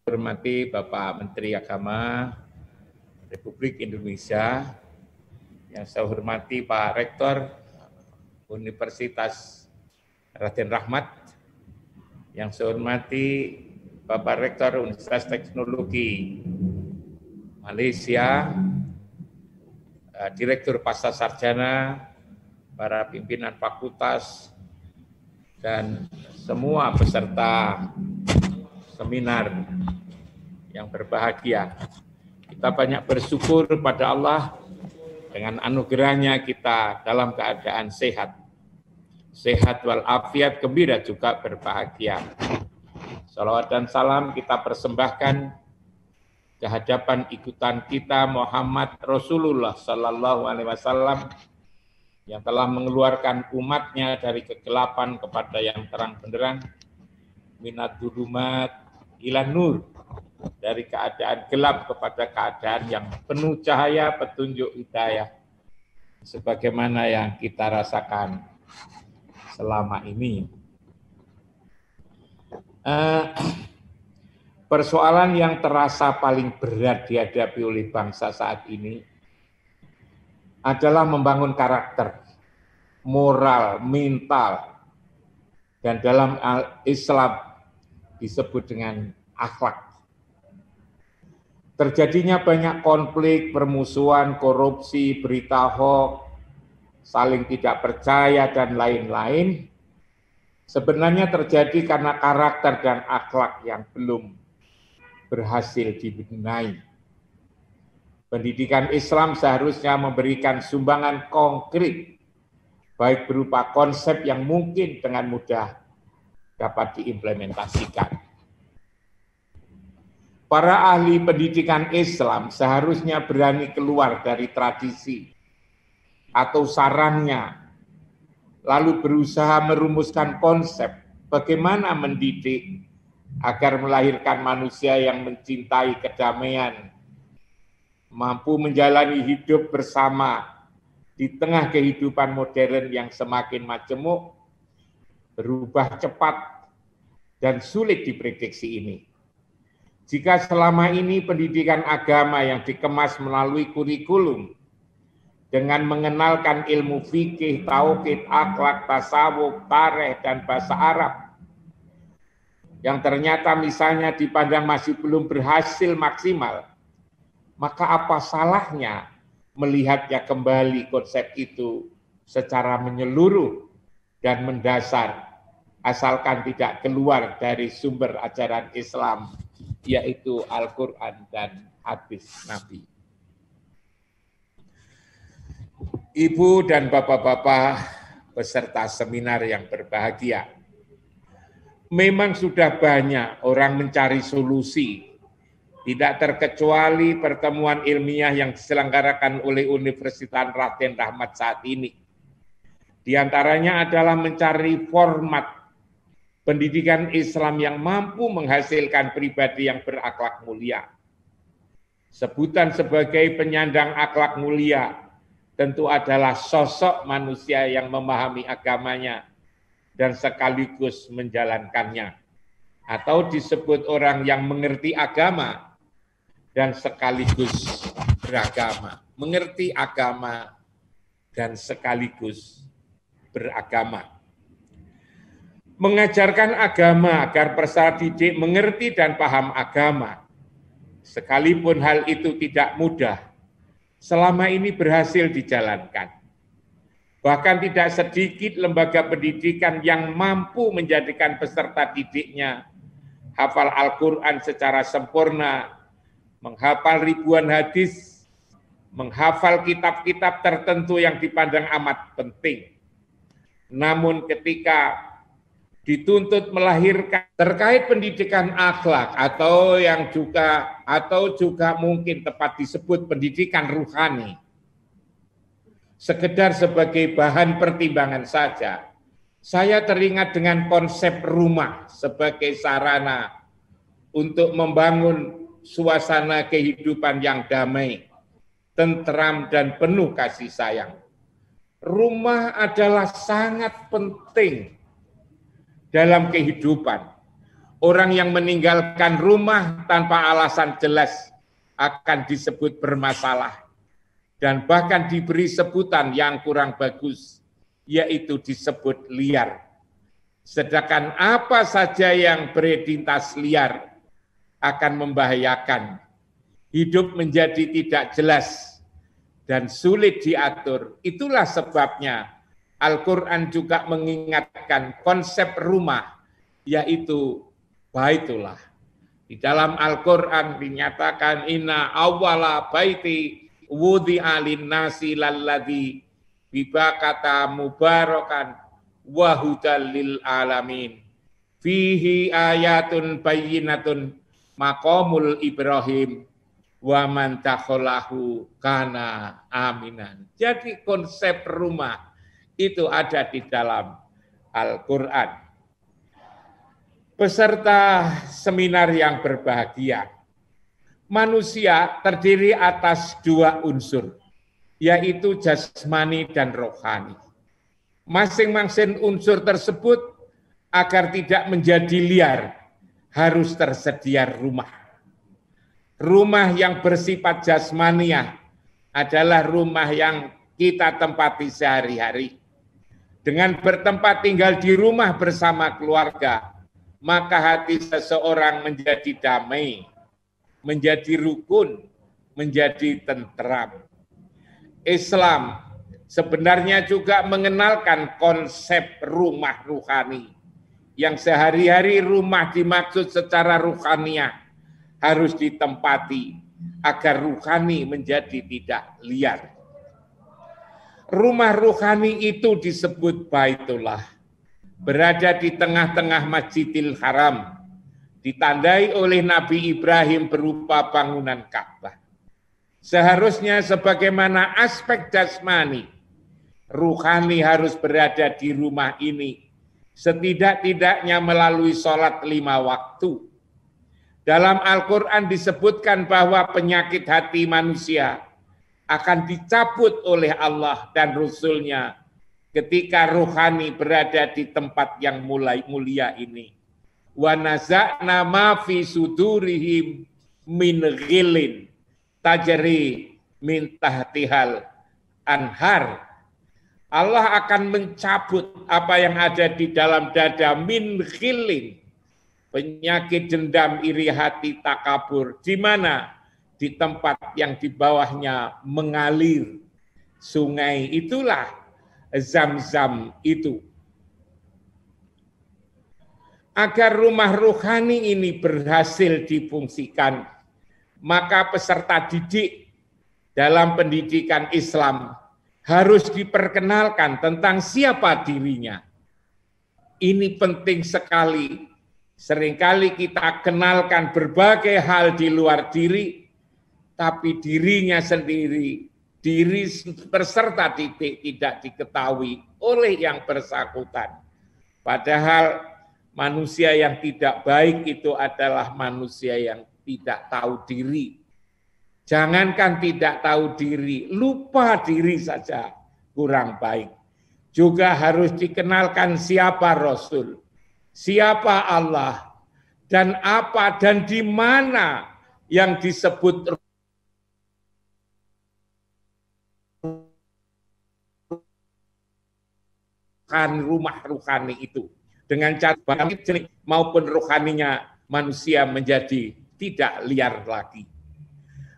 Hormati Bapak Menteri Agama Republik Indonesia, yang saya hormati Pak Rektor Universitas Raden Rahmat, yang saya hormati Bapak Rektor Universitas Teknologi Malaysia, Direktur Pasca Sarjana, para pimpinan fakultas, dan semua peserta seminar yang berbahagia. Kita banyak bersyukur pada Allah dengan anugerahnya kita dalam keadaan sehat. Sehat walafiat, gembira juga berbahagia. Salawat dan salam kita persembahkan ke hadapan ikutan kita Muhammad Rasulullah Sallallahu Alaihi Wasallam yang telah mengeluarkan umatnya dari kegelapan kepada yang terang benderang, minad dhulumat ilan nur, dari keadaan gelap kepada keadaan yang penuh cahaya, petunjuk hidayah, sebagaimana yang kita rasakan selama ini. Persoalan yang terasa paling berat dihadapi oleh bangsa saat ini adalah membangun karakter, moral, mental, dan dalam Islam disebut dengan akhlak. Terjadinya banyak konflik, permusuhan, korupsi, berita hoax, saling tidak percaya, dan lain-lain, sebenarnya terjadi karena karakter dan akhlak yang belum berhasil dibenahi. Pendidikan Islam seharusnya memberikan sumbangan konkret, baik berupa konsep yang mungkin dengan mudah dapat diimplementasikan. Para ahli pendidikan Islam seharusnya berani keluar dari tradisi atau sarannya, lalu berusaha merumuskan konsep bagaimana mendidik agar melahirkan manusia yang mencintai kedamaian, mampu menjalani hidup bersama di tengah kehidupan modern yang semakin majemuk, berubah cepat, dan sulit diprediksi ini. Jika selama ini pendidikan agama yang dikemas melalui kurikulum dengan mengenalkan ilmu fikih, tauhid, akhlak, tasawuf, tarikh, dan bahasa Arab, yang ternyata misalnya dipandang masih belum berhasil maksimal, maka apa salahnya melihatnya kembali konsep itu secara menyeluruh dan mendasar, asalkan tidak keluar dari sumber ajaran Islam, yaitu Al-Quran dan hadis Nabi. Ibu dan bapak-bapak peserta seminar yang berbahagia, memang sudah banyak orang mencari solusi, tidak terkecuali pertemuan ilmiah yang diselenggarakan oleh Universitas Raden Rahmat saat ini. Di antaranya adalah mencari format pendidikan Islam yang mampu menghasilkan pribadi yang berakhlak mulia. Sebutan sebagai penyandang akhlak mulia tentu adalah sosok manusia yang memahami agamanya dan sekaligus menjalankannya. Atau disebut orang yang mengerti agama dan sekaligus beragama. Mengerti agama dan sekaligus beragama. Mengajarkan agama agar peserta didik mengerti dan paham agama, sekalipun hal itu tidak mudah, selama ini berhasil dijalankan. Bahkan tidak sedikit lembaga pendidikan yang mampu menjadikan peserta didiknya hafal Al-Quran secara sempurna, menghafal ribuan hadis, menghafal kitab-kitab tertentu yang dipandang amat penting. Namun ketika dituntut melahirkan terkait pendidikan akhlak atau juga mungkin tepat disebut pendidikan ruhani, sekedar sebagai bahan pertimbangan saja, saya teringat dengan konsep rumah sebagai sarana untuk membangun suasana kehidupan yang damai, tentram, dan penuh kasih sayang. Rumah adalah sangat penting dalam kehidupan. Orang yang meninggalkan rumah tanpa alasan jelas akan disebut bermasalah dan bahkan diberi sebutan yang kurang bagus, yaitu disebut liar. Sedangkan apa saja yang beridentitas liar akan membahayakan. Hidup menjadi tidak jelas dan sulit diatur. Itulah sebabnya Al-Quran juga mengingatkan konsep rumah, yaitu Baitullah. Di dalam Al-Quran dinyatakan inna awwala baiti wudi'a linnasi lalladzi bibakata mubarakan wa hudal lil alamin fihi ayatun bayyinatun maqamul Ibrahim wa man takhalahu kana aminan. Jadi konsep rumah itu ada di dalam Al-Quran. Peserta seminar yang berbahagia, manusia terdiri atas dua unsur, yaitu jasmani dan rohani. Masing-masing unsur tersebut agar tidak menjadi liar, harus tersedia rumah. Rumah yang bersifat jasmaniah adalah rumah yang kita tempati sehari-hari. Dengan bertempat tinggal di rumah bersama keluarga, maka hati seseorang menjadi damai, menjadi rukun, menjadi tentram. Islam sebenarnya juga mengenalkan konsep rumah ruhani, yang sehari-hari rumah dimaksud secara ruhaniah harus ditempati agar ruhani menjadi tidak liar. Rumah ruhani itu disebut Baitullah. Berada di tengah-tengah Masjidil Haram, ditandai oleh Nabi Ibrahim berupa bangunan Ka'bah. Seharusnya sebagaimana aspek jasmani, ruhani harus berada di rumah ini, setidak-tidaknya melalui sholat 5 waktu. Dalam Al-Quran disebutkan bahwa penyakit hati manusia akan dicabut oleh Allah dan Rasul-Nya ketika ruhani berada di tempat yang mulia ini. Wa naza'na ma fi sudurihim min ghillin tajri min tahtihal anhar. Allah akan mencabut apa yang ada di dalam dada min ghillin, penyakit dendam, iri hati, takabur. Di mana? Di tempat yang di bawahnya mengalir sungai, itulah Zam-Zam itu. Agar rumah ruhani ini berhasil difungsikan, maka peserta didik dalam pendidikan Islam harus diperkenalkan tentang siapa dirinya. Ini penting sekali. Seringkali kita kenalkan berbagai hal di luar diri, tapi dirinya sendiri, diri peserta didik tidak diketahui oleh yang bersangkutan. Padahal manusia yang tidak baik itu adalah manusia yang tidak tahu diri. Jangankan tidak tahu diri, lupa diri saja kurang baik. Juga harus dikenalkan siapa Rasul, siapa Allah, dan apa dan di mana yang disebut rumah ruhani itu. Dengan cara bangkit maupun ruhaninya manusia menjadi tidak liar lagi.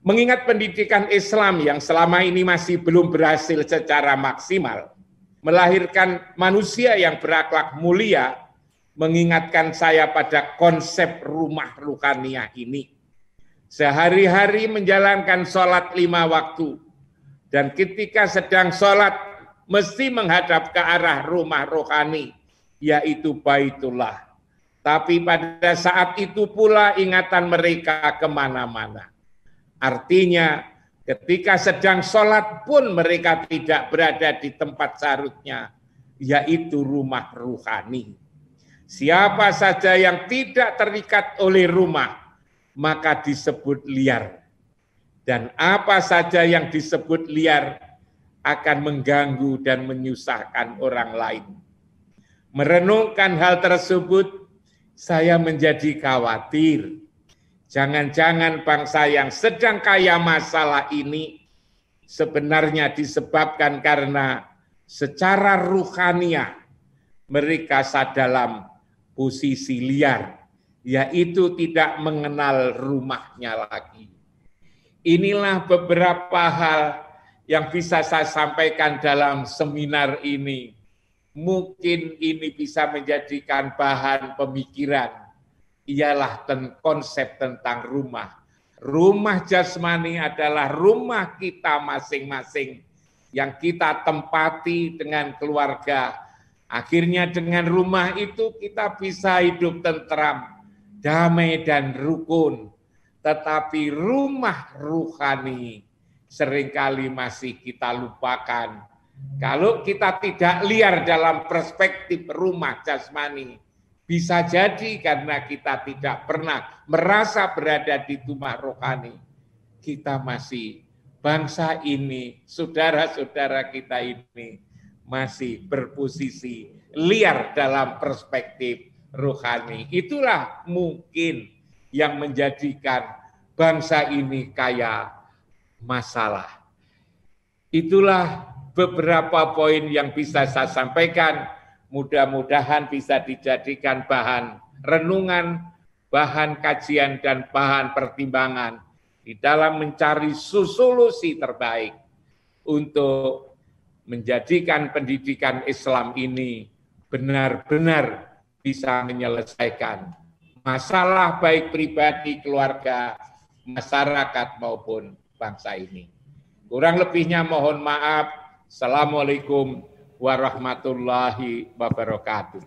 Mengingat pendidikan Islam yang selama ini masih belum berhasil secara maksimal melahirkan manusia yang berakhlak mulia, mengingatkan saya pada konsep rumah ruhaniah ini. Sehari-hari menjalankan sholat 5 waktu, dan ketika sedang sholat mesti menghadap ke arah rumah rohani, yaitu Baitullah. Tapi pada saat itu pula ingatan mereka kemana-mana. Artinya ketika sedang sholat pun mereka tidak berada di tempat seharusnya, yaitu rumah ruhani. Siapa saja yang tidak terikat oleh rumah, maka disebut liar. Dan apa saja yang disebut liar akan mengganggu dan menyusahkan orang lain. Merenungkan hal tersebut, saya menjadi khawatir. Jangan-jangan bangsa yang sedang kaya masalah ini sebenarnya disebabkan karena secara ruhaniah mereka dalam posisi liar, yaitu tidak mengenal rumahnya lagi. Inilah beberapa hal yang bisa saya sampaikan dalam seminar ini. Mungkin ini bisa menjadikan bahan pemikiran. Ialah konsep tentang rumah. Rumah jasmani adalah rumah kita masing-masing yang kita tempati dengan keluarga. Akhirnya dengan rumah itu kita bisa hidup tentram, damai dan rukun. Tetapi rumah ruhani seringkali masih kita lupakan. Kalau kita tidak liar dalam perspektif rumah jasmani, bisa jadi karena kita tidak pernah merasa berada di rumah rohani. Kita masih, bangsa ini, saudara-saudara kita ini masih berposisi liar dalam perspektif rohani. Itulah mungkin yang menjadikan bangsa ini kaya masalah. Itulah beberapa poin yang bisa saya sampaikan. Mudah-mudahan bisa dijadikan bahan renungan, bahan kajian, dan bahan pertimbangan di dalam mencari solusi terbaik untuk menjadikan pendidikan Islam ini benar-benar bisa menyelesaikan masalah baik pribadi, keluarga, masyarakat maupun bangsa ini. Kurang lebihnya mohon maaf. Assalamualaikum warahmatullahi wabarakatuh.